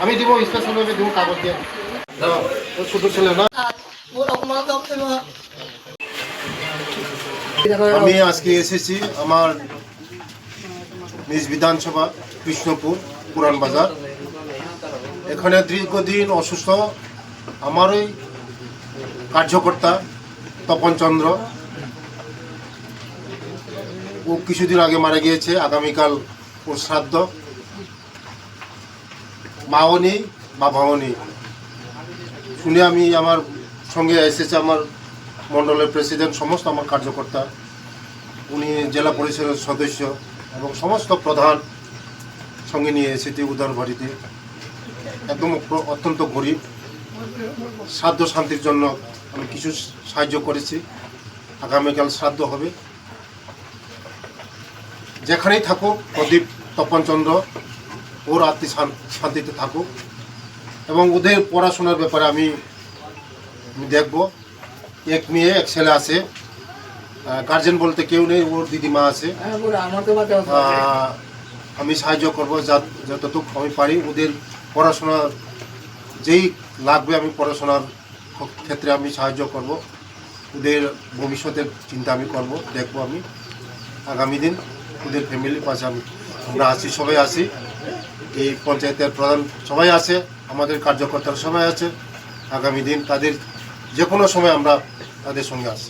আমি দিব স্পেশাল ভাবে দিব কাগজ দিয়ে ছোট ছেলে না। আমি আজকে এসেছি আমার নিজ বিধানসভা কৃষ্ণপুর পুরান বাজার। এখানে দীর্ঘদিন অসুস্থ আমার ওই কার্যকর্তা তপন চন্দ্র, ও কিছুদিন আগে মারা গিয়েছে। আগামীকাল ওর শ্রাদ্ধ। মাও নেই বাবাও নেই শুনে আমি আমার সঙ্গে এসেছে আমার মণ্ডলের প্রেসিডেন্ট, সমস্ত আমার কার্যকর্তা, উনি জেলা পরিষদের সদস্য এবং সমস্ত প্রধান সঙ্গে নিয়ে এসেছে উদার বাড়িতে। একদম অত্যন্ত গরিব। শ্রাদ্ধ শান্তির জন্য আমি কিছু সাহায্য করেছি। আগামীকাল শ্রাদ্ধ হবে। যেখানেই থাকুক প্রদীপ তপনচন্দ্র ওর আত্মী শান্তিতে থাকুক এবং ওদের পড়াশোনার ব্যাপারে আমি দেখব। এক মেয়ে এক ছেলে আছে, গার্জেন বলতে কেউ নেই, ওর দিদিমা আছে। আমি সাহায্য করবো যতটুকু আমি পারি। ওদের পড়াশোনার যেই লাগবে আমি পড়াশোনার ক্ষেত্রে আমি সাহায্য করব। ওদের ভবিষ্যতের চিন্তা আমি করব, দেখব। আমি আগামী দিন ওদের ফ্যামিলির পাশে আমরা আছি, সবাই আছি। এই পঞ্চায়েতের প্রধান সবাই আছে, আমাদের কার্যকর্তারা সবাই আছে। আগামী দিন তাদের যে কোনো সময় আমরা তাদের সঙ্গে আছি।